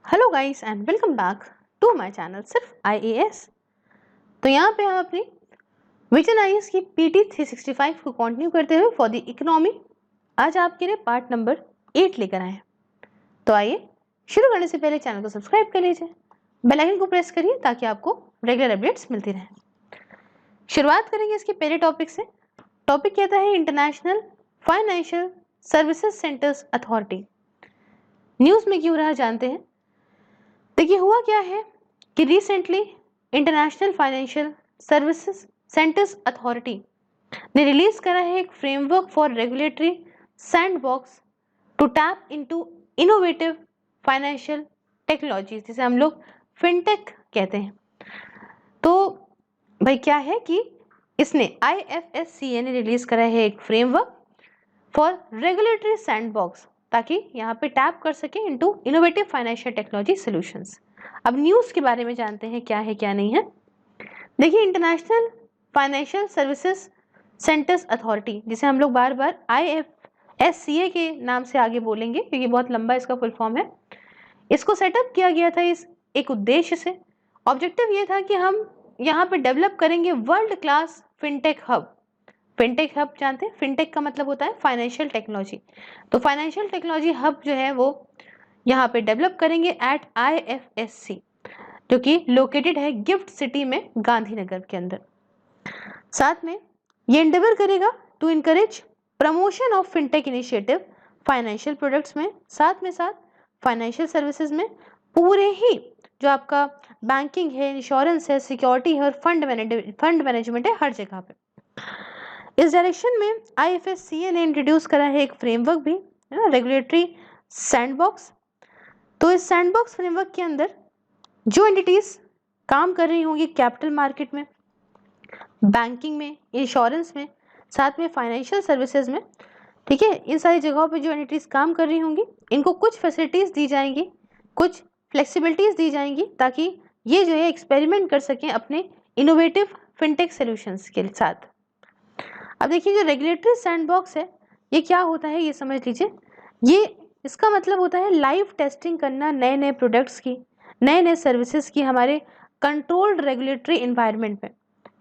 Hello guys and welcome back to my channel सिर्फ IAS। तो यहाँ पे हम अपनी विजन आईएएस की PT 365 को कंटिन्यू करते हुए फॉर द इकोनॉमी आज आपके लिए पार्ट नंबर 8 लेकर आए हैं। तो आइए शुरू करने से पहले चैनल को सब्सक्राइब कर लीजिए, बेल आइकन को प्रेस करिए ताकि आपको रेगुलर अपडेट्स मिलती रहें। शुरुआत करेंगे इसके पहले टॉपिक से। टॉपिक कहता है international financial services centres authority. News में क्यों रहा जानते हैं। देखिए हुआ क्या है कि recently international financial services centres authority ने रिलीज करा है एक framework for regulatory sandbox to tap into innovative financial technology, जिसे हम लोग फिनटेक कहते हैं। तो भाई क्या है कि इसने IFSCA ने रिलीज करा है एक फ्रेमवर्क फॉर रेगुलेटरी सैंडबॉक्स ताकि यहाँ पे टैप कर सके into innovative financial technology solutions. अब न्यूज़ के बारे में जानते हैं क्या है क्या नहीं है। देखिए international financial services centres authority, जिसे हम लोग बार बार IFSCA के नाम से आगे बोलेंगे क्योंकि बहुत लंबा इसका फुल फॉर्म है। इसको सेटअप किया गया था इस एक उद्देश्य से। ऑब्जेक्टिव ये था कि हम यहाँ पे डेवलप करेंगे world class fintech hub. Fintech hub जानते हैं, फिनटेक का मतलब होता है फाइनेंशियल टेक्नोलॉजी। तो फाइनेंशियल टेक्नोलॉजी हब जो है वो यहाँ पे डेवलप करेंगे एट IFSC, जो कि लोकेटेड है गिफ्ट सिटी में गांधीनगर के अंदर। साथ में ये एंडेवर करेगा to encourage promotion of fintech initiative financial products में, साथ फाइनेंशियल सर्विसेज में पूरे ही जो आपका बैंकिंग है, इंश्योरेंस है, सिक्योरिटी है और फंड मैनेजमेंट है, हर जगह पे। इस डायरेक्शन में IFSCA ने इंट्रोड्यूस करा है एक फ्रेमवर्क भी, है ना, रेगुलेटरी सैंडबॉक्स। तो इस सैंडबॉक्स फ्रेमवर्क के अंदर जो एंटिटीज काम कर रही होंगी कैपिटल मार्केट में, बैंकिंग में, इंश्योरेंस में, साथ में फाइनेंशियल सर्विसेज में, ठीक है, इन सारी जगहों पे जो एंटिटीज काम कर रही होंगी इनको कुछ फैसिलिटीज दी जाएंगी, कुछ फ्लेक्सिबिलिटीज दी जाएंगी ताकि ये जो है एक्सपेरिमेंट कर सकें अपने इनोवेटिव फिनटेक सोल्यूशंस के साथ। अब देखिए जो रेगुलेटरी सैंडबॉक्स है ये क्या होता है ये समझ लीजिए। ये इसका मतलब होता है लाइव टेस्टिंग करना नए नए प्रोडक्ट्स की, नए नए सर्विसेज की हमारे कंट्रोल्ड रेगुलेटरी इन्वायरमेंट में,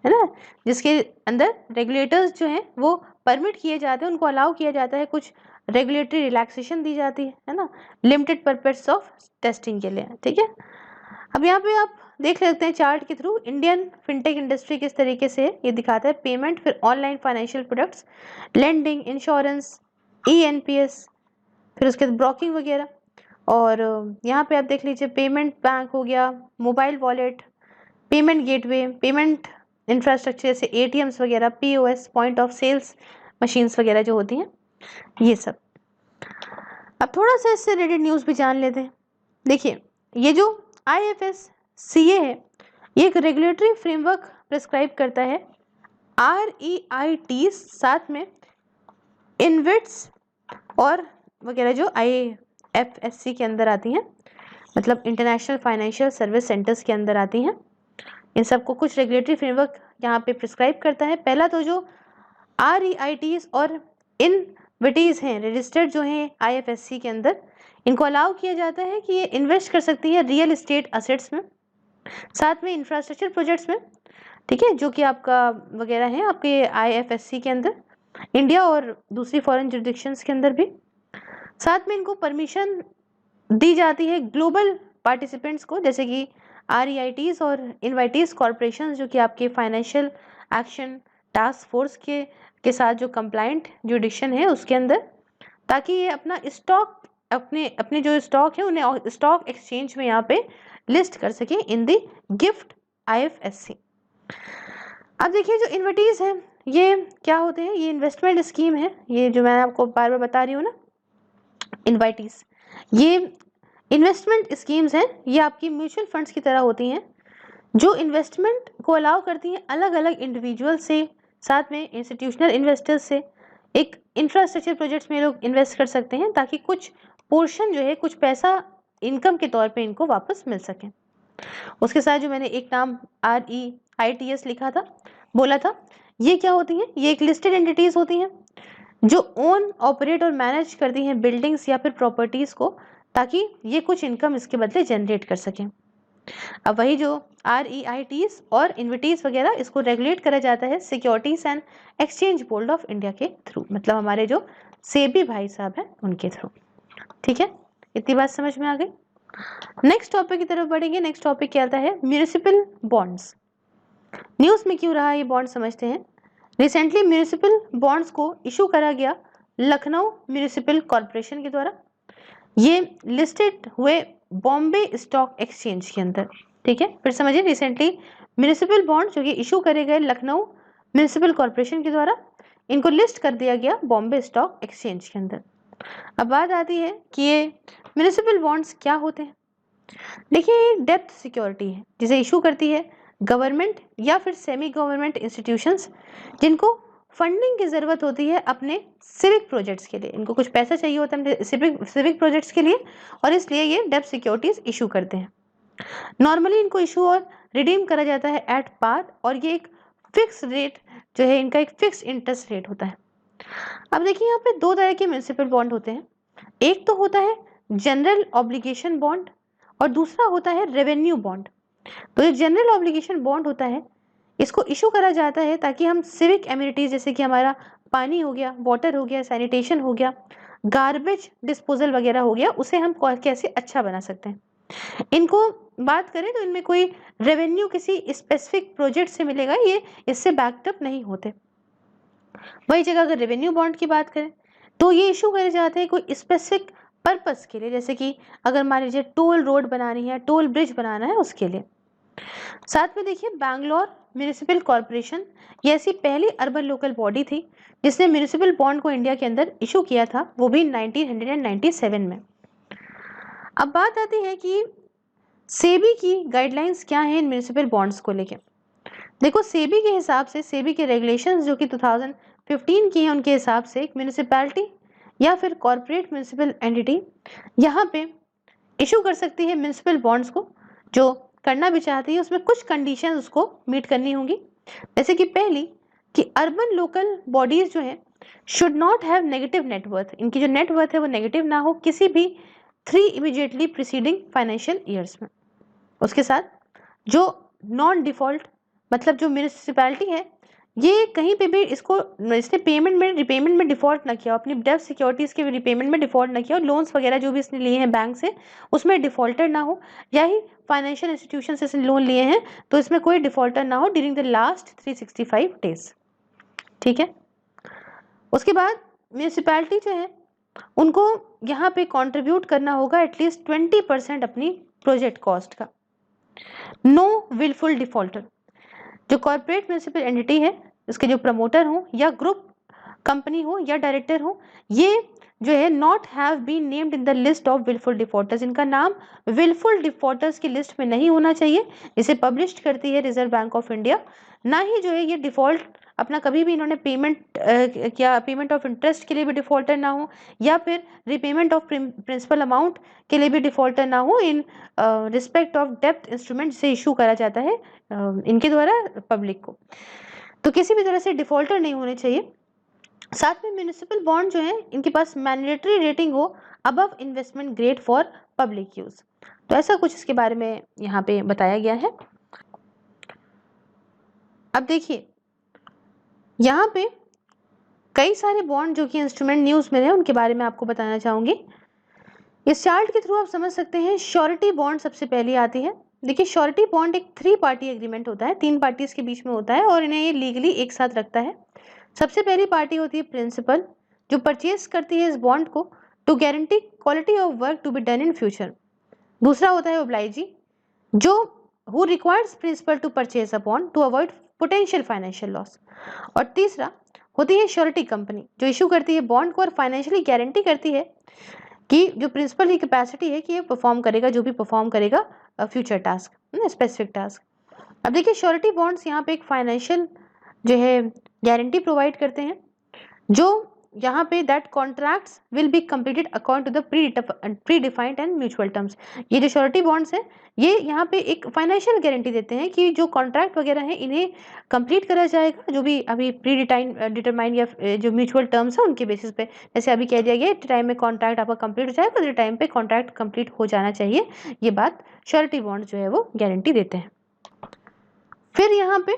है ना, जिसके अंदर रेगुलेटर्स जो हैं वो परमिट किए जाते हैं, उनको अलाउ किया जाता है, कुछ रेगुलेटरी रिलैक्सेशन दी जाती है ना, लिमिटेड पर्पस ऑफ टेस्टिंग के लिए, ठीक है। अब यहाँ पे आप देख सकते हैं चार्ट के थ्रू इंडियन फिनटेक इंडस्ट्री किस तरीके से ये दिखाता है। पेमेंट, फिर online financial products, lending, insurance, ENPS, फिर उसके बाद ब्रोकिंग वगैरह। और यहाँ पे आप देख लीजिए पेमेंट बैंक हो गया, mobile wallet, payment gateway, payment infrastructure जैसे ATMs वगैरह, POS point of sales machines वगैरह जो होती हैं, ये सब। अब थोड़ा सा इससे रिलेटेड न्यूज़ भी जान लेते हैं। देखिए ये जो IFSCA है ये एक रेगुलेटरी फ्रेमवर्क प्रिस्क्राइब करता है REITs, साथ में इनविट्स और वगैरह जो IFSC के अंदर आती हैं, मतलब इंटरनेशनल फाइनेंशियल सर्विस सेंटर्स के अंदर आती हैं। इन सबको कुछ रेगुलेटरी फ्रेमवर्क यहाँ पे प्रिस्क्राइब करता है। पहला तो जो REITs और इनविटीज हैं रजिस्टर्ड जो हैं IFSC के अंदर, इनको अलाउ किया जाता है कि ये इन्वेस्ट कर सकती है रियल एस्टेट असेट्स में, साथ में इंफ्रास्ट्रक्चर प्रोजेक्ट्स में, ठीक है, जो कि आपका वगैरह है आपके IFSC के अंदर, इंडिया और दूसरी फॉरेन जुरिडिक्शंस के अंदर भी। साथ में इनको परमिशन दी जाती है ग्लोबल पार्टिसिपेंट्स को, जैसे कि REITs और इनवाइटीज कॉरपोरेशन जो कि आपके फाइनेंशियल एक्शन टास्क फोर्स के साथ जो कंप्लाइंट जुरिडिक्शन है उसके अंदर, ताकि ये अपना स्टॉक अपने जो स्टॉक है उन्हें स्टॉक एक्सचेंज में यहाँ पे लिस्ट कर सके इन द गिफ्ट IFSC। अब देखिए जो इन्विटीज हैं ये क्या होते हैं, ये इन्वेस्टमेंट स्कीम है, ये जो मैं आपको बार बार बता रही हूँ ना, इन्वाइटीज ये इन्वेस्टमेंट स्कीम्स हैं, ये आपकी म्यूचुअल फंड्स की तरह होती हैं जो इन्वेस्टमेंट को अलाउ करती हैं अलग अलग इंडिविजुअल से, साथ में इंस्टीट्यूशनल इन्वेस्टर्स से। एक इंफ्रास्ट्रक्चर प्रोजेक्ट्स में लोग इन्वेस्ट कर सकते हैं ताकि कुछ पोर्शन जो है, कुछ पैसा इनकम के तौर पे इनको वापस मिल सके। उसके साथ जो मैंने एक नाम REITs लिखा था, बोला था, ये क्या होती हैं, ये एक लिस्टेड एंटिटीज होती हैं जो ओन, ऑपरेट और मैनेज करती हैं बिल्डिंग्स या फिर प्रॉपर्टीज को, ताकि ये कुछ इनकम इसके बदले जनरेट कर सकें। अब वही जो REITs और इन्विटीज वगैरह, इसको रेगुलेट करा जाता है securities and exchange board of India के थ्रू, मतलब हमारे जो सेबी भाई साहब हैं उनके थ्रू। ठीक है, इतनी बात समझ में आ गई। नेक्स्ट टॉपिक की तरफ बढ़ेंगे। नेक्स्ट टॉपिक क्या आता है? Municipal bonds. न्यूज में क्यों रहा ये बॉन्ड, समझते हैं। रिसेंटली म्यूनिसिपल बॉन्ड्स को इशू करा गया लखनऊ म्यूनिसिपल कॉर्पोरेशन के द्वारा। ये लिस्टेड हुए बॉम्बे स्टॉक एक्सचेंज के अंदर। ठीक है, फिर समझिए, रिसेंटली म्यूनिसिपल बॉन्ड जो कि इशू करे गए लखनऊ म्यूनिसिपल कॉर्पोरेशन के द्वारा, इनको लिस्ट कर दिया गया बॉम्बे स्टॉक एक्सचेंज के अंदर। अब बात आती है कि ये म्यूनिसिपल बॉन्ड्स क्या होते हैं। देखिए, ये डेप्थ सिक्योरिटी है जिसे इशू करती है गवर्नमेंट या फिर सेमी गवर्नमेंट इंस्टीट्यूशंस, जिनको फंडिंग की ज़रूरत होती है अपने सिविक प्रोजेक्ट्स के लिए। इनको कुछ पैसा चाहिए होता है सिविक प्रोजेक्ट्स के लिए, और इसलिए ये डेप्थ सिक्योरिटीज इशू करते हैं। नॉर्मली इनको इशू और रिडीम करा जाता है एट पार, और ये एक फिक्स रेट जो है, इनका एक फिक्स इंटरेस्ट रेट होता है। अब देखिए, यहाँ पे दो तरह के म्यूनिसिपल बॉन्ड होते हैं। एक तो होता है जनरल ऑब्लिगेशन बॉन्ड और दूसरा होता है रेवेन्यू बॉन्ड। तो ये जनरल ऑब्लिगेशन बॉन्ड होता है, इसको इशू करा जाता है ताकि हम सिविक एमिनिटीज, जैसे कि हमारा पानी हो गया, वाटर हो गया, सैनिटेशन हो गया, गार्बेज डिस्पोजल वगैरह हो गया, उसे हम कैसे अच्छा बना सकते हैं। इनको बात करें तो इनमें कोई रेवेन्यू किसी स्पेसिफिक प्रोजेक्ट से मिलेगा, ये इससे बैकअप नहीं होते। वही जगह अगर रेवेन्यू बॉन्ड की बात करें तो ये इशू करे जाते हैं कोई स्पेसिफिक पर्पस के लिए, जैसे कि अगर मान लीजिए टोल रोड बनानी है, टोल ब्रिज बनाना है, उसके लिए। साथ में देखिए, बैंगलोर म्यूनिसिपल कॉर्पोरेशन ये ऐसी पहली अर्बन लोकल बॉडी थी जिसने म्यूनिसिपल बॉन्ड को इंडिया के अंदर इशू किया था, वो भी 1997 में। अब बात आती है कि सेबी की गाइडलाइंस क्या है इन म्यूनिसिपल बॉन्ड्स को लेके। देखो, सेबी के हिसाब से, सेबी के रेगुलेशंस जो कि 2015 की हैं, उनके हिसाब से एक म्यूनिसिपैलिटी या फिर कॉर्पोरेट म्यूनिसिपल एंटिटी यहाँ पे इशू कर सकती है म्यूनिसिपल बॉन्ड्स को। जो करना भी चाहती है उसमें कुछ कंडीशन उसको मीट करनी होंगी, जैसे कि पहली कि अर्बन लोकल बॉडीज जो है should not have negative net worth. इनकी जो नेटवर्थ है वो नेगेटिव ना हो किसी भी 3 इमीडिएटली प्रीसीडिंग फाइनेंशियल ईयर्स में। उसके साथ जो नॉन डिफॉल्ट, मतलब जो म्यूनिसिपैलिटी है ये कहीं पे भी इसने पेमेंट में, रिपेमेंट में डिफॉल्ट ना किया, अपनी डेब्ट सिक्योरिटीज के रिपेमेंट में डिफॉल्ट ना किया, और लोन्स वगैरह जो भी इसने लिए हैं बैंक से उसमें डिफॉल्टर ना हो, या ही फाइनेंशियल इंस्टीट्यूशन से इसने लोन लिए हैं तो इसमें कोई डिफॉल्टर ना हो ड्यूरिंग द लास्ट 365 डेज। ठीक है, उसके बाद म्यूनिसिपैलिटी जो है उनको यहाँ पे कंट्रीब्यूट करना होगा एटलीस्ट 20% अपनी प्रोजेक्ट कॉस्ट का। नो विलफुल डिफॉल्टर, जो कॉर्पोरेट म्यूनिसिपल एंटिटी है इसके जो प्रमोटर हो या ग्रुप कंपनी हो या डायरेक्टर हो, ये जो है not have been named in the list of wilful defaulters, इनका नाम विलफुल डिफॉल्टर्स की लिस्ट में नहीं होना चाहिए। इसे पब्लिश करती है रिजर्व बैंक ऑफ इंडिया। ना ही जो है ये डिफॉल्ट अपना कभी भी इन्होंने पेमेंट ऑफ इंटरेस्ट के लिए भी डिफॉल्टर ना हो, या फिर रिपेमेंट ऑफ प्रिंसिपल अमाउंट के लिए भी डिफॉल्टर ना हो in respect of depth instrument से इशू करा जाता है इनके द्वारा पब्लिक को। तो किसी भी तरह से डिफॉल्टर नहीं होने चाहिए। साथ में म्यूनिसिपल बॉन्ड जो है इनके पास मैंडेटरी रेटिंग हो above investment grade for public use. तो ऐसा कुछ इसके बारे में यहाँ पे बताया गया है। अब देखिए, यहाँ पे कई सारे बॉन्ड जो कि इंस्ट्रूमेंट न्यूज में है उनके बारे में आपको बताना चाहूंगी। इस चार्ट के थ्रू आप समझ सकते हैं। श्योरिटी बॉन्ड सबसे पहले आती है। देखिए, श्योरिटी बॉन्ड एक 3 पार्टी एग्रीमेंट होता है, 3 पार्टीज के बीच में होता है, और इन्हें ये लीगली एक साथ रखता है। सबसे पहली पार्टी होती है प्रिंसिपल, जो परचेज करती है इस बॉन्ड को to guarantee quality of work to be done in future. दूसरा होता है ओब्लाइजी, जो who requires principal to purchase a bond to avoid potential financial loss. और तीसरा होती है श्योरिटी कंपनी, जो इशू करती है बॉन्ड को और फाइनेंशियली गारंटी करती है कि जो प्रिंसिपल की कैपेसिटी है कि ये परफॉर्म करेगा, जो भी परफॉर्म करेगा फ्यूचर टास्क, स्पेसिफिक टास्क। अब देखिए, श्योरिटी बॉन्ड्स यहाँ पे एक फाइनेंशियल जो है गारंटी प्रोवाइड करते हैं, जो यहाँ पे that contracts will be completed according to the pre defined and mutual terms. ये जो श्योरिटी बॉन्ड्स हैं ये यहाँ पे एक फाइनेंशियल गारंटी देते हैं कि जो कॉन्ट्रैक्ट वगैरह हैं इन्हें कंप्लीट करा जाएगा, जो भी अभी प्री डिटरमाइन या जो म्यूचुअल टर्म्स है उनके बेसिस पे। जैसे अभी कह दिया गया टाइम में कॉन्ट्रैक्ट आपका कंप्लीट हो जाएगा, तो टाइम पे कॉन्ट्रैक्ट कंप्लीट हो जाना चाहिए, ये बात श्योरिटी बॉन्ड जो है वो गारंटी देते हैं। फिर यहाँ पे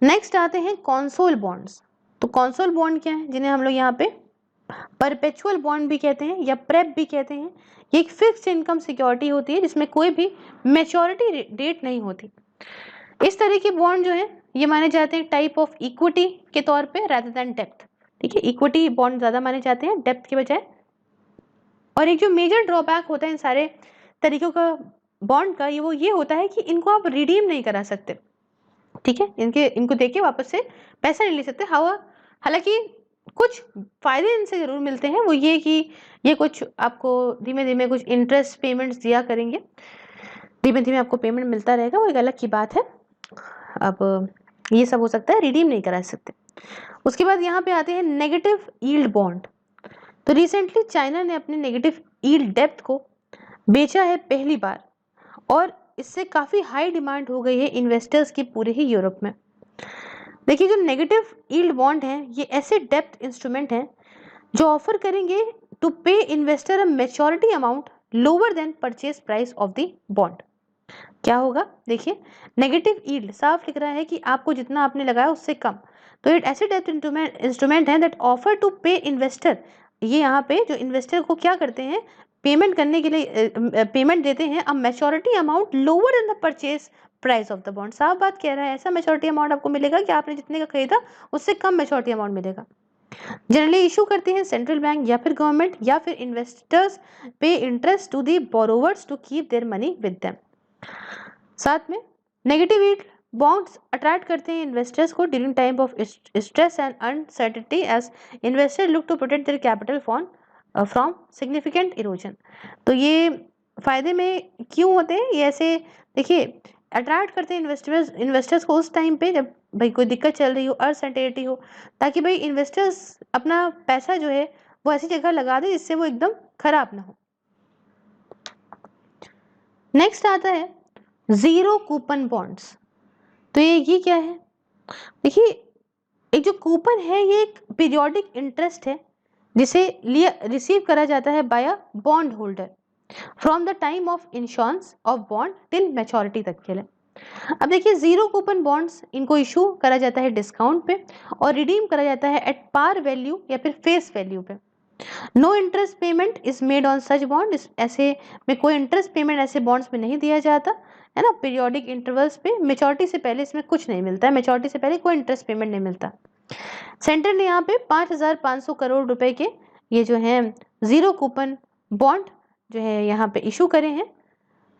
नेक्स्ट आते हैं कॉन्सोल बॉन्ड्स। तो कॉन्सोल बॉन्ड क्या है, जिन्हें हम लोग यहाँ पे परपेचुअल बॉन्ड भी कहते हैं या प्रेप भी कहते हैं। ये एक फिक्स्ड इनकम सिक्योरिटी होती है जिसमें कोई भी मैच्योरिटी डेट नहीं होती। इस तरह के बॉन्ड जो है ये माने जाते हैं टाइप ऑफ इक्विटी के तौर पे रादर देन डेप्थ। ठीक है, इक्विटी बॉन्ड ज्यादा माने जाते हैं डेप्थ के बजाय। और एक जो मेजर ड्रॉबैक होता है इन सारे तरीकों का बॉन्ड का, ये होता है कि इनको आप रिडीम नहीं करा सकते। ठीक है, इनको देके वापस से पैसा नहीं ले सकते। हालांकि कुछ फायदे इनसे जरूर मिलते हैं, वो ये कि ये कुछ आपको धीमे धीमे कुछ इंटरेस्ट पेमेंट्स दिया करेंगे, धीमे धीमे आपको पेमेंट मिलता रहेगा, वो एक अलग की बात है। अब ये सब हो सकता है, रिडीम नहीं करा सकते। उसके बाद यहाँ पे आते हैं नेगेटिव यील्ड बॉन्ड। तो रिसेंटली चाइना ने अपने नेगेटिव यील्ड डेप्थ को बेचा है पहली बार, और इससे काफी हाई डिमांड हो गई है इन्वेस्टर्स की पूरे ही यूरोप में। देखिए, जो नेगेटिव यील्ड बॉन्ड है ये ऐसे डेप्थ इंस्ट्रूमेंट हैं जो ऑफर करेंगे टू पे investor a maturity amount lower then purchase price of the bond. क्या होगा, देखिए नेगेटिव यील्ड साफ लिख रहा है कि आपको जितना आपने लगाया उससे कम। तो ये ऐसे डेप्थ इंस्ट्रूमेंट है दैट ऑफर टू पे इन्वेस्टर। ये यहाँ पे जो इन्वेस्टर को क्या करते हैं, पेमेंट करने के लिए पेमेंट देते हैं a maturity amount lower than the purchase price of the bond. साफ बात कह रहा है, ऐसा मैच्योरिटी अमाउंट आपको मिलेगा कि आपने जितने का खरीदा उससे कम मैच्योरिटी अमाउंट मिलेगा। जनरली इशू करते हैं सेंट्रल बैंक या फिर गवर्नमेंट, या फिर इन्वेस्टर्स पे interest to the borrowers to keep their money with them. साथ में नेगेटिव यील्ड बॉन्ड्स अट्रैक्ट करते हैं इन्वेस्टर्स को during time of stress and uncertainty as investor look to protect their capital from significant erosion. तो ये फायदे में क्यों होते हैं, ये ऐसे देखिए अट्रैक्ट करते हैं इन्वेस्टर्स को उस टाइम पे जब भाई कोई दिक्कत चल रही हो, अनसर्टेनिटी हो, ताकि भाई इन्वेस्टर्स अपना पैसा जो है वो ऐसी जगह लगा दे जिससे वो एकदम खराब ना हो। नेक्स्ट आता है जीरो कूपन बॉन्ड्स। तो ये क्या है, देखिए एक जो कूपन है ये एक पीरियोडिक इंटरेस्ट है जिसे रिसीव करा जाता है by a bond holder from the time of insurance of bond till maturity तक के लिए। अब देखिए जीरो कूपन बॉन्ड्स इनको इशू करा जाता है डिस्काउंट पे और रिडीम करा जाता है एट पार वैल्यू या फिर फेस वैल्यू पे। No interest payment is made on such bond. ऐसे में कोई इंटरेस्ट पेमेंट ऐसे बॉन्ड्स में नहीं दिया जाता है ना, पीरियोडिक इंटरवल्स पे। मैच्योरिटी से पहले इसमें कुछ नहीं मिलता है, मैच्योरिटी से पहले कोई इंटरेस्ट पेमेंट नहीं मिलता। सेंटर ने यहाँ पे 5,500 करोड़ रुपए के ये जो है जीरो कूपन बॉन्ड जो है यहाँ पे इशू करे हैं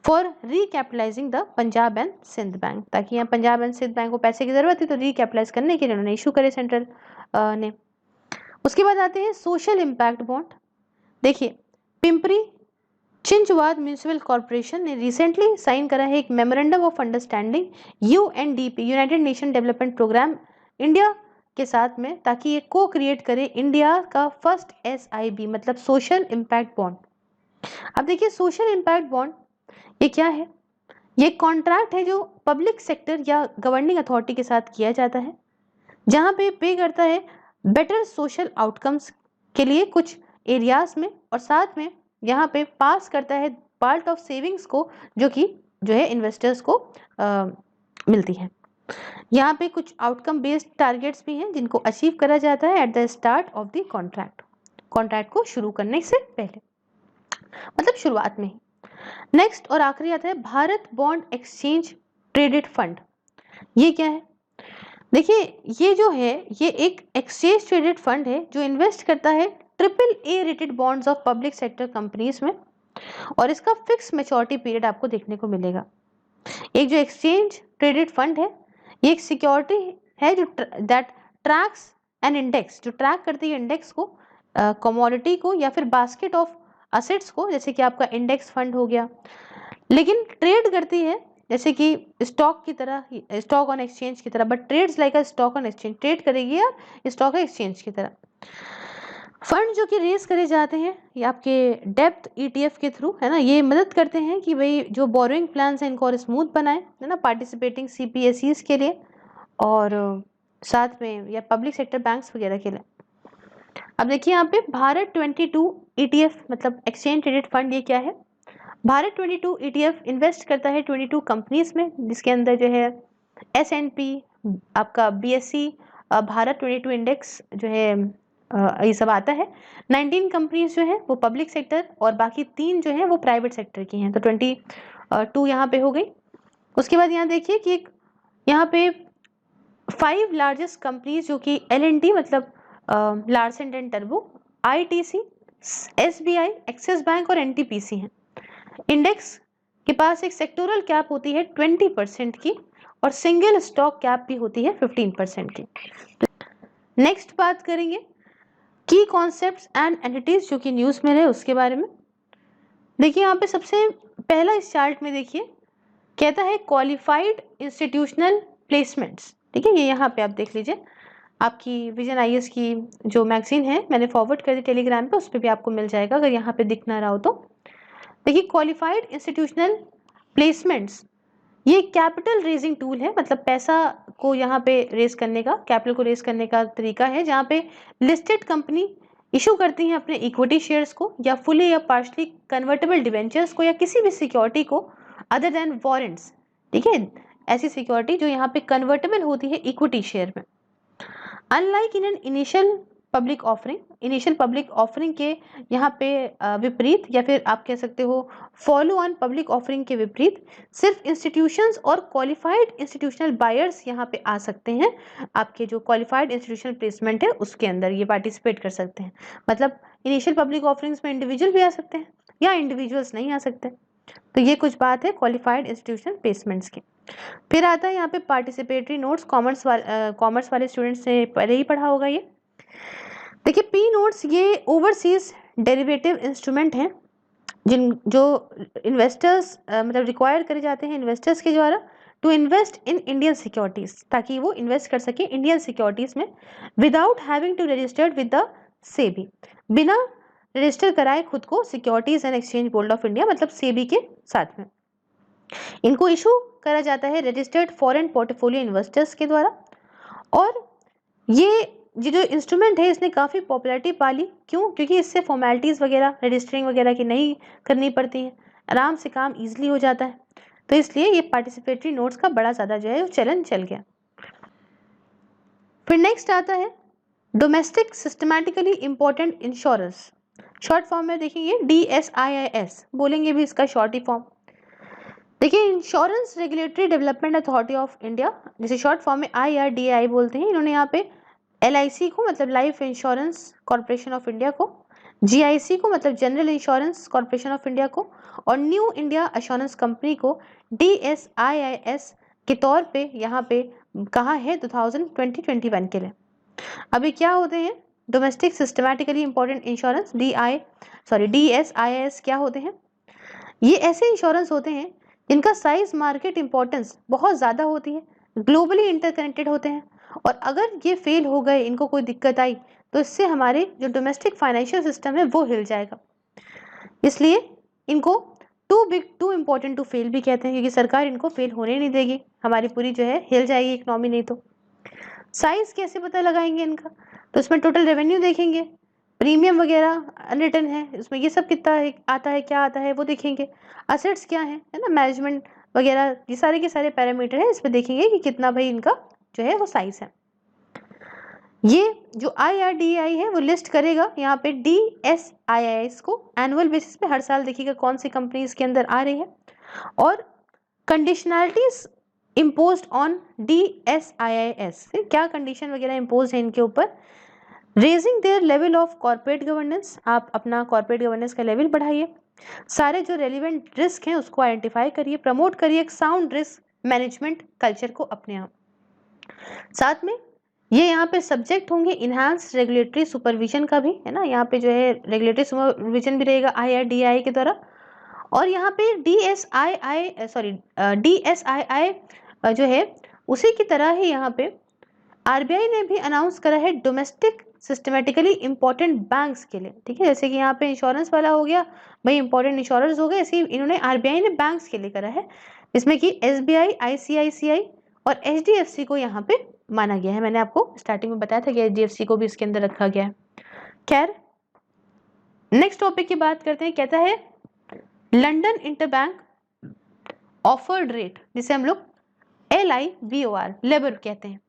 for recapitalizing the Punjab and Sind bank, ताकि यहाँ पंजाब एंड सिंध बैंक को पैसे की जरूरत थी तो रिकैपिटलाइज करने के लिए उन्होंने इशू करे सेंट्रल ने। उसके बाद आते हैं सोशल इम्पैक्ट बॉन्ड। देखिए पिंपरी चिंचवाद म्यूनिसिपल कॉर्पोरेशन ने रिसेंटली साइन करा है एक memorandum of understanding UNDP United Nation Development Programme India के साथ में, ताकि ये को क्रिएट करे इंडिया का फर्स्ट एसआईबी मतलब सोशल इम्पैक्ट बॉन्ड। अब देखिए सोशल इम्पैक्ट बॉन्ड ये क्या है, ये कॉन्ट्रैक्ट है जो पब्लिक सेक्टर या गवर्निंग अथॉरिटी के साथ किया जाता है, जहां पे करता है बेटर सोशल आउटकम्स के लिए कुछ एरियाज में, और साथ में यहाँ पे पास करता है पार्ट ऑफ सेविंग्स को जो है इन्वेस्टर्स को मिलती है। यहाँ पे कुछ आउटकम बेस्ड टारगेट्स भी हैं जिनको अचीव करा जाता है at the start of the contract को शुरू करने से पहले, मतलब शुरुआत में ही। नेक्स्ट और आखिरी आता है Bharat bond exchange traded fund. ये क्या है, देखिए ये जो है ये एक एक्सचेंज ट्रेडेड फंड है जो इन्वेस्ट करता है AAA rated bonds of public sector companies में, और इसका फिक्स मैच्योरिटी पीरियड आपको देखने को मिलेगा। एक जो एक्सचेंज ट्रेडेड फंड है ये एक सिक्योरिटी है जो दैट ट्रैक्स एन इंडेक्स, जो ट्रैक करती है इंडेक्स को, कमोडिटी को या फिर बास्केट ऑफ असेट्स को, जैसे कि आपका इंडेक्स फंड हो गया, लेकिन ट्रेड करती है जैसे कि स्टॉक की तरह, स्टॉक ऑन एक्सचेंज की तरह, but trades like a stock on exchange, trade करेगी या स्टॉक एक्सचेंज की तरह। फंड जो कि रेस करे जाते हैं ये आपके डेप्थ ETF के थ्रू, है ना, ये मदद करते हैं कि भाई जो बोरोइंग प्लान्स हैं इनको और स्मूथ बनाए, है ना, पार्टिसिपेटिंग CPSEs के लिए और साथ में या पब्लिक सेक्टर बैंक्स वगैरह के लिए। अब देखिए यहाँ पे भारत 22 ETF मतलब एक्सचेंज ट्रेडेड फंड, ये क्या है? भारत 22 ETF इन्वेस्ट करता है 22 कंपनीज में, जिसके अंदर जो है S&P, आपका BSE, भारत 22 इंडेक्स जो है ये सब आता है। 19 कंपनीज जो है वो पब्लिक सेक्टर और बाकी 3 जो है वो प्राइवेट सेक्टर की हैं, तो 22 यहाँ पे हो गई। उसके बाद यहाँ देखिए कि एक यहाँ पे 5 लार्जेस्ट कंपनीज जो कि L&T मतलब Larsen and turbo, ITC, SBI, axis bank और NTPC हैं। इंडेक्स के पास एक सेक्टोरल कैप होती है 20% की और सिंगल स्टॉक कैप भी होती है 15% की। नेक्स्ट बात करेंगे की कॉन्सेप्ट्स एंड एंटिटीज जो कि न्यूज़ में रहे उसके बारे में। देखिए यहाँ पे सबसे पहला इस चार्ट में देखिए कहता है क्वालिफाइड इंस्टीट्यूशनल प्लेसमेंट्स। ठीक है, ये यहाँ पे आप देख लीजिए, आपकी विजन IAS की जो मैगजीन है मैंने फॉरवर्ड कर दी टेलीग्राम पे, उस पर भी आपको मिल जाएगा अगर यहाँ पे दिख ना रहा हो तो। देखिए क्वालिफाइड इंस्टीट्यूशनल प्लेसमेंट्स ये कैपिटल रेजिंग टूल है, मतलब पैसा को यहाँ पे रेस करने का, कैपिटल को रेस करने का तरीका है जहाँ पे लिस्टेड कंपनी इशू करती हैं अपने इक्विटी शेयर्स को या फुली या पार्शली कन्वर्टेबल डिवेंचर्स को या किसी भी सिक्योरिटी को अदर देन वारंट्स। ठीक है, ऐसी सिक्योरिटी जो यहाँ पे कन्वर्टेबल होती है इक्विटी शेयर में। Unlike in an initial public offering के यहाँ पे विपरीत, या फिर आप कह सकते हो फॉलो ऑन पब्लिक ऑफरिंग के विपरीत, सिर्फ इंस्टीट्यूशंस और क्वालिफाइड इंस्टीट्यूशनल बायर्स यहाँ पे आ सकते हैं। आपके जो क्वालिफाइड इंस्टीट्यूशनल प्लेसमेंट है उसके अंदर ये पार्टिसिपेट कर सकते हैं। मतलब इनिशियल पब्लिक ऑफरिंग्स में इंडिविजुअल भी आ सकते हैं या इंडिविजुअल्स नहीं आ सकते। तो ये कुछ बात है क्वालिफाइड इंस्टीट्यूशनल प्लेसमेंट्स की। फिर आता है यहाँ पे पार्टिसिपेटरी नोट्स, कॉमर्स वाले स्टूडेंट्स ने पहले ही पढ़ा होगा ये। देखिए P नोट्स ये ओवरसीज डेरिवेटिव इंस्ट्रूमेंट हैं जो इन्वेस्टर्स मतलब रिक्वायर करे जाते हैं इन्वेस्टर्स के द्वारा to invest in Indian securities, ताकि वो इन्वेस्ट कर सके इंडियन सिक्योरिटीज में without having to registered with the SEBI, बिना रजिस्टर कराए खुद को securities and exchange board of India मतलब सेबी के साथ में। इनको इशू करा जाता है रजिस्टर्ड फॉरेन पोर्टफोलियो इन्वेस्टर्स के द्वारा। और ये जो इंस्ट्रूमेंट है इसने काफ़ी पॉपुलैरिटी पाली, क्यों? क्योंकि इससे फॉर्मेलिटीज़ वगैरह रजिस्टरिंग वगैरह की नहीं करनी पड़ती हैं, आराम से काम ईजिली हो जाता है, तो इसलिए ये पार्टिसिपेटरी नोट्स का बड़ा ज़्यादा जो है चलन चल गया। फिर नेक्स्ट आता है domestic systematically important insurance, short form में देखेंगे DSIIS बोलेंगे भी इसका शॉर्ट ही फॉर्म। देखिए insurance regulatory development authority of India, जिसे शॉर्ट फॉर्म में IRDAI बोलते हैं, इन्होंने यहाँ पे LIC को मतलब life insurance corporation of India को, GIC को मतलब general insurance corporation of India को और न्यू इंडिया एश्योरेंस कंपनी को DSIIS के तौर पे यहाँ पे कहा है 2020-21 के लिए। अभी क्या होते हैं domestic systematically important insurance DSIIS क्या होते हैं? ये ऐसे इंश्योरेंस होते हैं जिनका साइज मार्केट इंपॉर्टेंस बहुत ज़्यादा होती है, ग्लोबली इंटरकनेक्टेड होते हैं, और अगर ये फेल हो गए, इनको कोई दिक्कत आई, तो इससे हमारे जो डोमेस्टिक फाइनेंशियल सिस्टम है वो हिल जाएगा। इसलिए इनको too big too important to fail भी कहते हैं, क्योंकि सरकार इनको फेल होने नहीं देगी, हमारी पूरी जो है हिल जाएगी इकोनॉमी नहीं तो। साइज कैसे पता लगाएंगे इनका? तो इसमें टोटल रेवेन्यू देखेंगे, प्रीमियम वगैरह अनरिटन है उसमें, ये सब कितना आता है क्या आता है वो देखेंगे, असेट्स क्या है ना, मैनेजमेंट वगैरह, ये सारे के सारे पैरामीटर हैं, इसमें देखेंगे कि कितना भाई इनका जो है वो साइज है। ये जो IRDAI है वो लिस्ट करेगा यहाँ पे DSIIS को एनुअल बेसिस पे, हर साल देखिएगा कौन सी कंपनी इसके अंदर आ रही है, और कंडीशनलिटीज इम्पोज्ड ऑन DSIIS, क्या कंडीशन वगैरह इम्पोज है इनके ऊपर। Raising their level of corporate governance, आप अपना कॉर्पोरेट गवर्नेंस का लेवल बढ़ाइए, सारे जो रेलिवेंट रिस्क हैं उसको आइडेंटिफाई करिए, प्रमोट करिए एक साउंड रिस्क मैनेजमेंट कल्चर को अपने आप। साथ में ये यहाँ पे सब्जेक्ट होंगे इनहांस रेगुलेटरी सुपरविजन का भी, है ना, यहाँ पे जो है रेगुलेटरी सुपरविजन भी रहेगा IRDAI के द्वारा। और यहाँ पे DSII जो है उसी की तरह ही यहाँ पे RBI ने भी अनाउंस करा है डोमेस्टिक सिस्टमेटिकली इंपॉर्टेंट बैंक्स के लिए, ठीक है। जैसे कि यहाँ पे इंश्योरेंस वाला हो गया भाई, इंपॉर्टेंट इंश्योरेंस हो गए, ऐसे ही इन्होंने आरबीआई ने बैंक्स के लिए करा है, इसमें कि एसबीआई, आईसीआईसीआई और एचडीएफसी को यहाँ पे माना गया है। मैंने आपको स्टार्टिंग में बताया था कि एचडीएफसी को भी इसके अंदर रखा गया है। खैर, नेक्स्ट टॉपिक की बात करते हैं। कहता है लंदन इंटरबैंक ऑफर्ड रेट, जिसे हम लोग LIBOR लेबर कहते हैं,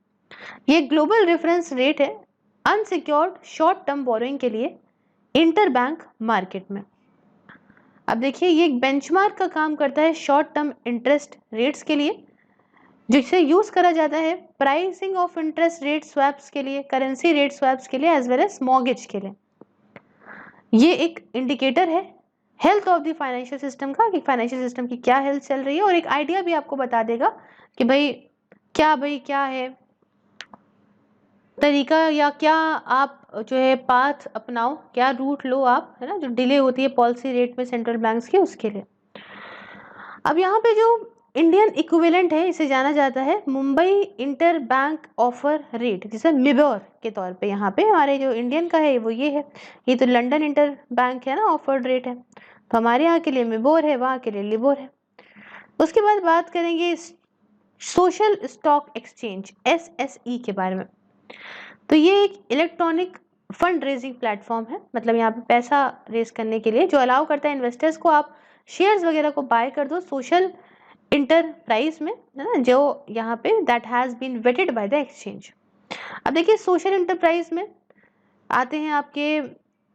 ये ग्लोबल रेफरेंस रेट है अनसिक्योर्ड शॉर्ट टर्म बोरोइंग के लिए इंटरबैंक मार्केट में। अब देखिए, ये एक बेंचमार्क का काम करता है शॉर्ट टर्म इंटरेस्ट रेट्स के लिए, जिसे यूज करा जाता है pricing of interest rate swaps के लिए, करेंसी रेट स्वैप्स के लिए, एज वेल एज मॉर्गेज के लिए। ये एक इंडिकेटर है health of the financial system का, कि फाइनेंशियल सिस्टम की क्या हेल्थ चल रही है, और एक आइडिया भी आपको बता देगा कि भाई क्या है तरीका, या क्या आप जो है पाथ अपनाओ, क्या रूट लो आप, है ना, जो डिले होती है पॉलिसी रेट में सेंट्रल बैंक्स की, उसके लिए। अब यहाँ पे जो इंडियन इक्विवेलेंट है, इसे जाना जाता है Mumbai inter bank offer rate, जिसे मिबोर के तौर पे यहाँ पे हमारे जो इंडियन का है वो ये है। ये तो लंदन इंटर बैंक है ना, ऑफर्ड रेट है, तो हमारे यहाँ के लिए मिबोर है, वहाँ के लिए लिबोर है। उसके बाद बात करेंगे सोशल स्टॉक एक्सचेंज SSE के बारे में। तो ये एक इलेक्ट्रॉनिक फंड रेजिंग प्लेटफॉर्म है, मतलब यहाँ पे पैसा रेज करने के लिए, जो अलाउ करता है इन्वेस्टर्स को आप शेयर्स वगैरह को बाय कर दो सोशल इंटरप्राइज में, है ना, जो यहाँ पे that has been vetted by the exchange. अब देखिए, सोशल इंटरप्राइज में आते हैं आपके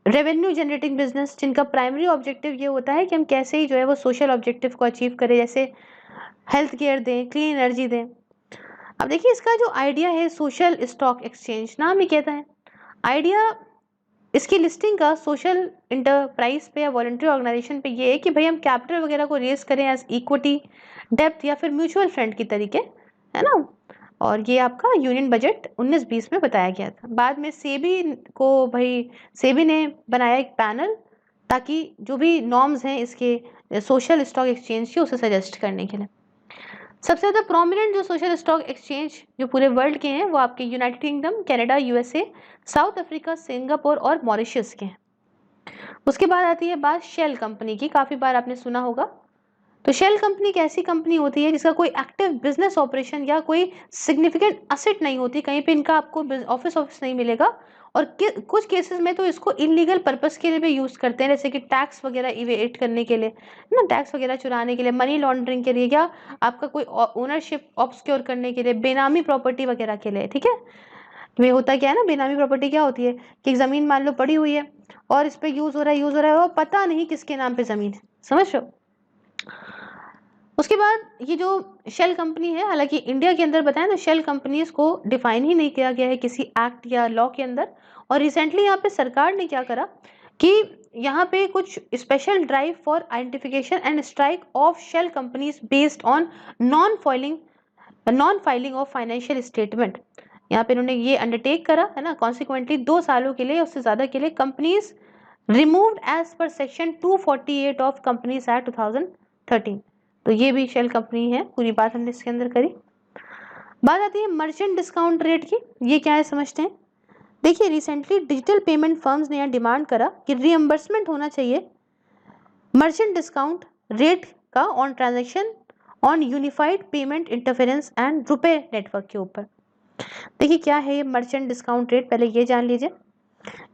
रेवेन्यू जनरेटिंग बिजनेस, जिनका प्राइमरी ऑब्जेक्टिव ये होता है कि हम कैसे ही जो है वो सोशल ऑब्जेक्टिव को अचीव करें, जैसे हेल्थ केयर दें, क्लीन एनर्जी दें। अब देखिए, इसका जो आइडिया है सोशल स्टॉक एक्सचेंज, नाम ही कहता है, आइडिया इसकी लिस्टिंग का सोशल इंटरप्राइज पे या वॉलंटरी ऑर्गेनाइजेशन पे ये है कि भाई हम कैपिटल वगैरह को रेज करें एज इक्विटी, डेप्थ या फिर म्यूचुअल फंड की तरीके, है ना। और ये आपका यूनियन बजट 19-20 में बताया गया था। बाद में सेबी ने बनाया एक पैनल, ताकि जो भी नॉर्म्स हैं इसके सोशल स्टॉक एक्सचेंज के, उसे सजेस्ट करने के लिए। सबसे ज़्यादा प्रोमिनेंट जो सोशल स्टॉक एक्सचेंज जो पूरे वर्ल्ड के हैं वो आपके United kingdom, Canada, USA, south Africa, Singapore और मॉरिशस के हैं। उसके बाद आती है बात शेल कंपनी की, काफ़ी बार आपने सुना होगा। तो शेल कंपनी एक ऐसी कंपनी होती है जिसका कोई एक्टिव बिजनेस ऑपरेशन या कोई सिग्निफिकेंट असेट नहीं होती, कहीं पे इनका आपको ऑफिस नहीं मिलेगा, और कुछ केसेस में तो इसको इलीगल पर्पस के लिए भी यूज करते हैं, जैसे कि टैक्स वगैरह इवेट करने के लिए, ना, टैक्स वगैरह चुराने के लिए, मनी लॉन्ड्रिंग के लिए, या आपका कोई ओनरशिप ऑब्सक्योर करने के लिए, बेनामी प्रॉपर्टी वगैरह के लिए, ठीक है। में होता क्या है ना, बेनामी प्रॉपर्टी क्या होती है कि जमीन मान लो पड़ी हुई है और इस पे यूज हो रहा है और पता नहीं किसके नाम पे जमीन है, समझ रहे हो। उसके बाद ये जो शेल कंपनी है, हालांकि इंडिया के अंदर बताएं तो शेल कंपनीज को डिफाइन ही नहीं किया गया है किसी एक्ट या लॉ के अंदर। और रिसेंटली यहाँ पे सरकार ने क्या करा कि यहाँ पे कुछ special drive for identification and strike of shell companies based on non filing of financial statement, यहाँ पे इन्होंने ये अंडरटेक करा, है ना। कॉन्सिक्वेंटली 2 सालों के लिए, उससे ज्यादा के लिए, companies removed as per section 248 of companies act 2013। तो ये भी शेल कंपनी है, पूरी बात हमने इसके अंदर करी। बात आती है मर्चेंट डिस्काउंट रेट की, ये क्या है समझते हैं। देखिए, रिसेंटली डिजिटल पेमेंट फर्म्स ने यहाँ डिमांड करा कि रिएम्बर्समेंट होना चाहिए मर्चेंट डिस्काउंट रेट का on transaction on unified payment interference and RuPay network के ऊपर। देखिए, क्या है ये मर्चेंट डिस्काउंट रेट, पहले ये जान लीजिए।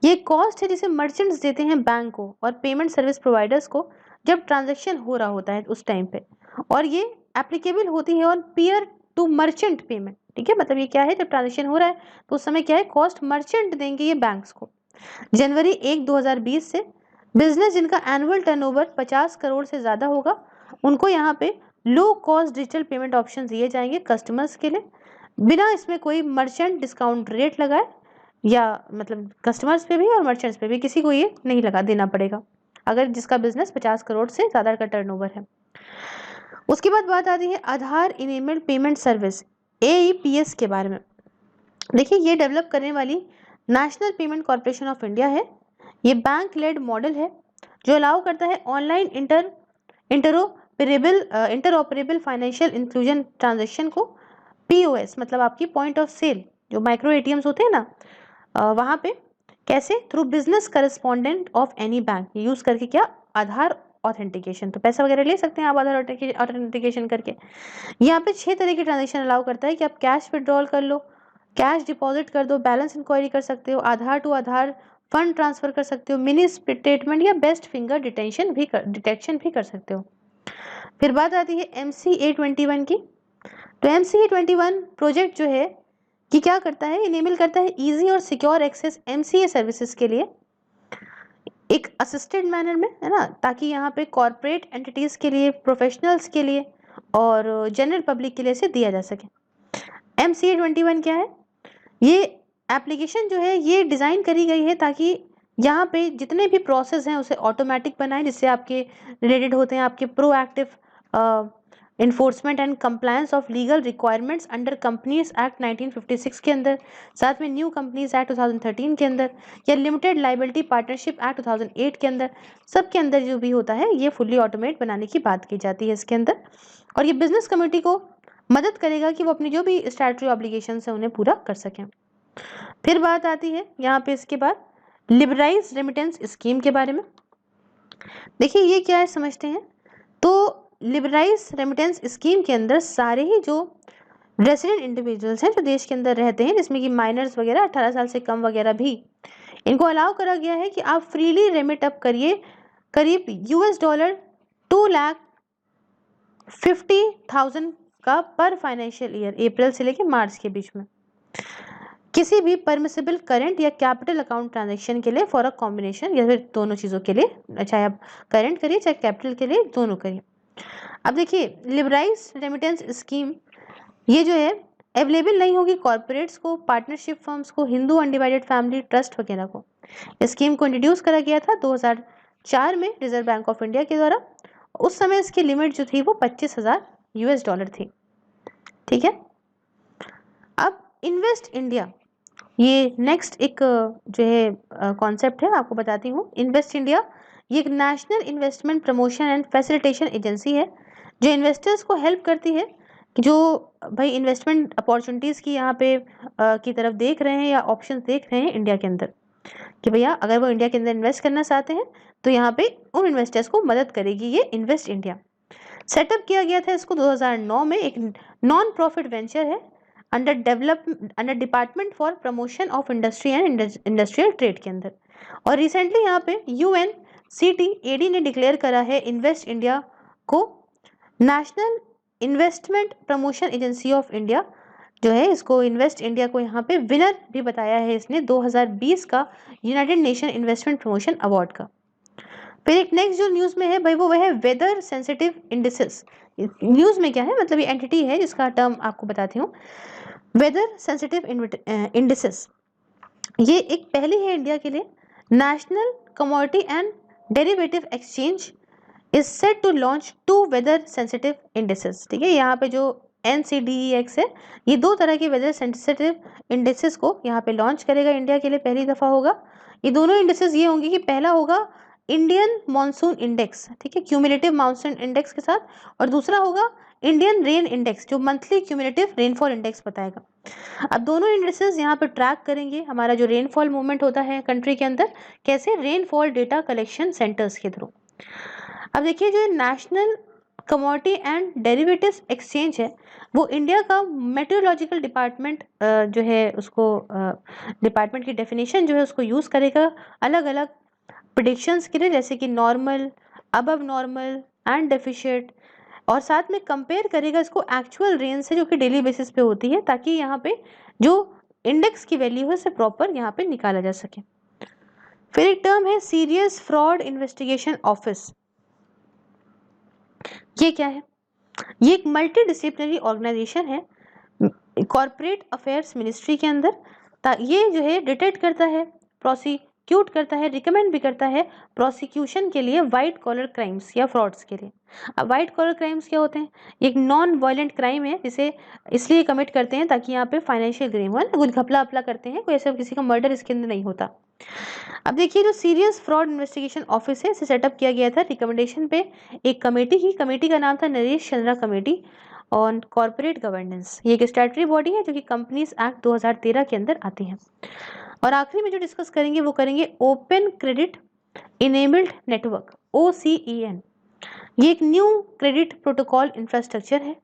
ये कॉस्ट है जिसे मर्चेंट्स देते हैं बैंक को और पेमेंट सर्विस प्रोवाइडर्स को जब ट्रांजैक्शन हो रहा होता है उस टाइम पे, और ये एप्लीकेबल होती है on peer to merchant payment, ठीक है। मतलब ये क्या है, जब ट्रांजैक्शन हो रहा है तो उस समय क्या है, कॉस्ट मर्चेंट देंगे ये बैंक्स को। जनवरी 1, 2020 से बिजनेस जिनका एनुअल टर्नओवर 50 करोड़ से ज्यादा होगा, उनको यहाँ पे low cost digital payment option दिए जाएंगे कस्टमर्स के लिए, बिना इसमें कोई मर्चेंट डिस्काउंट रेट लगाए, या मतलब कस्टमर्स पे भी और मर्चेंट्स पे भी किसी को ये नहीं लगा देना पड़ेगा, अगर जिसका बिजनेस 50 करोड़ से ज्यादा का टर्नओवर है। उसके बाद बात आती है आधार इनेबल्ड पेमेंट सर्विस AEPS के बारे में। देखिए, ये डेवलप करने वाली national payment corporation of India है। ये बैंक लेड मॉडल है जो अलाउ करता है online interoperable financial inclusion transaction को, POS मतलब आपकी पॉइंट ऑफ सेल, जो माइक्रो ATMs होते हैं ना, वहाँ पे कैसे? Through business correspondent of any bank, use करके क्या? आधार ऑथेंटिकेशन। तो पैसा वगैरह ले सकते हैं आप आधार ऑथेंटिकेशन करके। यहाँ पे 6 तरह के ट्रांजेक्शन अलाउ करता है कि आप कैश विड्रॉल कर लो, कैश डिपॉजिट कर दो, बैलेंस इंक्वायरी कर सकते हो, आधार टू आधार फंड ट्रांसफर कर सकते हो, मिनी स्टेटमेंट या बेस्ट फिंगर डिटेक्शन भी कर सकते हो। फिर बात आती है MCA21 की। तो MCA21 प्रोजेक्ट जो है कि क्या करता है? इनेबल करता है इजी और सिक्योर एक्सेस MCA सर्विसेज के लिए एक असिस्टेड मैनर में, है ना, ताकि यहाँ पे कॉर्पोरेट एंटिटीज के लिए, प्रोफेशनल्स के लिए और जनरल पब्लिक के लिए इसे दिया जा सके। MCA21 क्या है? ये एप्लीकेशन जो है ये डिज़ाइन करी गई है ताकि यहाँ पे जितने भी प्रोसेस हैं उसे ऑटोमेटिक बनाएं, जिससे आपके रिलेटेड होते हैं आपके proactive enforcement and compliance of legal requirements under companies act 1956 के अंदर, साथ में न्यू कंपनीज एक्ट 2013 के अंदर या लिमिटेड लाइबिलिटी पार्टनरशिप एक्ट 2008 के अंदर, सब के अंदर जो भी होता है ये फुल्ली ऑटोमेट बनाने की बात की जाती है इसके अंदर। और ये बिजनेस कम्युनिटी को मदद करेगा कि वो अपनी जो भी स्टैट्यूटरी ऑब्लिगेशन है उन्हें पूरा कर सकें। फिर बात आती है यहाँ पे इसके बाद लिबराइज रेमिटेंस स्कीम के बारे में। देखिए ये क्या है समझते हैं। तो लिबराइज रेमिटेंस स्कीम के अंदर सारे ही जो रेसिडेंट इंडिविजुअल्स हैं जो देश के अंदर रहते हैं, जिसमें कि माइनर्स वगैरह 18 साल से कम वगैरह भी, इनको अलाउ करा गया है कि आप फ्रीली रेमिट अप करिए करीब $250,000 का पर फाइनेंशियल ईयर, अप्रैल से लेकर मार्च के बीच में, किसी भी परमिसिबल करंट या कैपिटल अकाउंट ट्रांजैक्शन के लिए फॉर अ कॉम्बिनेशन, या फिर दोनों चीज़ों के लिए, चाहे आप करंट करिए चाहे कैपिटल के लिए, दोनों करिए। अब देखिए लिबराइज रेमिटेंस स्कीम ये जो है अवेलेबल नहीं होगी कॉर्पोरेट्स को, पार्टनरशिप फर्म्स को, हिंदू अनडिवाइडेड फैमिली ट्रस्ट वगैरह को। स्कीम को इंट्रोड्यूस करा गया था 2004 में रिजर्व बैंक ऑफ इंडिया के द्वारा। उस समय इसकी लिमिट जो थी वो $25,000 थी। ठीक है। अब इन्वेस्ट इंडिया, ये नेक्स्ट एक जो है कॉन्सेप्ट है, आपको बताती हूँ। इन्वेस्ट इंडिया ये एक national investment promotion and facilitation agency है जो इन्वेस्टर्स को हेल्प करती है कि जो भाई इन्वेस्टमेंट अपॉर्चुनिटीज़ की यहाँ पे की तरफ देख रहे हैं या ऑप्शंस देख रहे हैं इंडिया के अंदर, कि भैया अगर वो इंडिया के अंदर इन्वेस्ट करना चाहते हैं तो यहाँ पे उन इन्वेस्टर्स को मदद करेगी ये इन्वेस्ट इंडिया। सेटअप किया गया था इसको 2009 में, एक नॉन प्रॉफिट वेंचर है under department for promotion of industry and industrial trade के अंदर। और रिसेंटली यहाँ पे UNCTAD ने डिक्लेयर करा है इन्वेस्ट इंडिया को national investment promotion agency of India, जो है इसको इन्वेस्ट इंडिया को यहाँ पे विनर भी बताया है इसने 2020 का United nation investment promotion award का। फिर एक नेक्स्ट जो न्यूज़ में है भाई वो है वेदर सेंसिटिव इंडिसेस। न्यूज़ में क्या है, मतलब ये एंटिटी है जिसका टर्म आपको बताती हूँ। वेदर सेंसिटिव इंडिसेस ये एक पहली है इंडिया के लिए। National commodity and derivative exchange is set to launch 2 weather sensitive indices. ठीक है, यहाँ पे जो NCDEX है ये 2 तरह के वेदर सेंसिटिव इंडिसेस को यहाँ पे लॉन्च करेगा इंडिया के लिए, पहली दफ़ा होगा। ये दोनों इंडिसेस ये होंगे कि पहला होगा इंडियन मानसून इंडेक्स, ठीक है, क्यूमुलेटिव मानसून इंडेक्स के साथ, और दूसरा होगा इंडियन रेन इंडेक्स जो मंथली क्यूमुलेटिव रेनफॉल इंडेक्स बताएगा। अब दोनों इंडेक्सेस यहाँ पे ट्रैक करेंगे हमारा जो रेनफॉल मूवमेंट होता है कंट्री के अंदर, कैसे? रेनफॉल डेटा कलेक्शन सेंटर्स के थ्रू। अब देखिए जो national commodity and derivatives exchange है वो इंडिया का मेट्रोलॉजिकल डिपार्टमेंट जो है उसको डिपार्टमेंट की डेफिनेशन जो है उसको यूज़ करेगा अलग अलग प्रेडिक्शंस के लिए, जैसे कि normal, above normal and deficient, और साथ में कंपेयर करेगा इसको एक्चुअल रेंज से जो कि डेली बेसिस पे होती है, ताकि यहाँ पे जो इंडेक्स की वैल्यू है उसे प्रॉपर यहाँ पे निकाला जा सके। फिर एक टर्म है सीरियस फ्रॉड इन्वेस्टिगेशन ऑफिस। ये क्या है? ये एक मल्टी डिसिप्लिनरी ऑर्गेनाइजेशन है कॉर्पोरेट अफेयर्स मिनिस्ट्री के अंदर। ये जो है डिटेक्ट करता है, प्रोसिक्यूट करता है, रिकमेंड भी करता है प्रोसिक्यूशन के लिए वाइट कॉलर क्राइम्स या फ्रॉड्स के लिए। अब वाइट कॉलर क्राइम्स क्या होते हैं? एक नॉन वायलेंट क्राइम है जिसे इसलिए कमिट करते हैं ताकि यहाँ पे फाइनेंशियल गेन हो, कुछ घपला अपला करते हैं, कोई ऐसा किसी का मर्डर इसके अंदर नहीं होता। अब देखिए जो सीरियस फ्रॉड इन्वेस्टिगेशन ऑफिस है इसे सेटअप किया गया था रिकमेंडेशन पे एक कमेटी का नाम था Naresh Chandra committee on corporate governance. ये एक स्टैट्यूटरी बॉडी है जो कि कंपनीज एक्ट 2013 के अंदर आती है। और आखिरी में जो डिस्कस करेंगे वो करेंगे open credit enabled network, OCEN। ये एक न्यू क्रेडिट प्रोटोकॉल इंफ्रास्ट्रक्चर है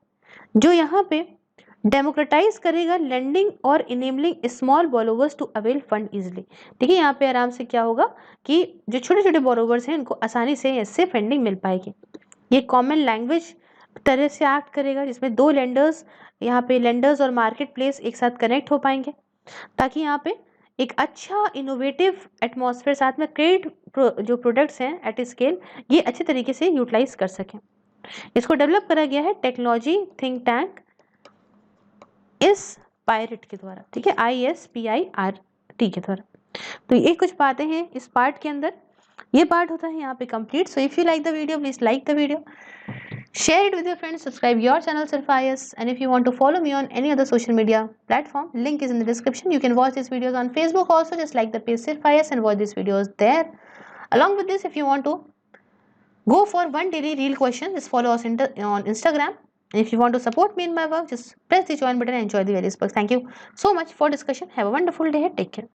जो यहाँ पे डेमोक्रेटाइज करेगा लेंडिंग और enabling small borrowers to avail fund easily. ठीक है, यहाँ पे आराम से क्या होगा कि जो छोटे छोटे बोरोवर्स हैं उनको आसानी से इससे फंडिंग मिल पाएगी। ये कॉमन लैंग्वेज तरह से एक्ट करेगा जिसमें दो लेंडर्स, यहाँ पे लेंडर्स और मार्केट प्लेस एक साथ कनेक्ट हो पाएंगे ताकि यहाँ पे एक अच्छा इनोवेटिव एटमॉस्फेयर साथ में क्रेडिट जो प्रोडक्ट्स हैं एट स्केल ये अच्छे तरीके से यूटिलाइज कर सकें। इसको डेवलप करा गया है टेक्नोलॉजी थिंक टैंक ISPIRT के द्वारा। ठीक है, ISPIRT के द्वारा। तो ये कुछ बातें हैं इस पार्ट के अंदर। ये पार्ट होता है यहाँ पे complete. So if you like the video please like the video, share it with your friends, subscribe your channel SirfIAS, and if you want to follow me on any other social media platform, link is in the description. You can watch these videos on Facebook also, just like the page SirfIAS and watch these videos there. Along with this, if you want to go for one daily real question, just follow us on Instagram. And if you want to support me in my work, just press the join button and enjoy the various perks. Thank you so much for discussion. Have a wonderful day. Take care.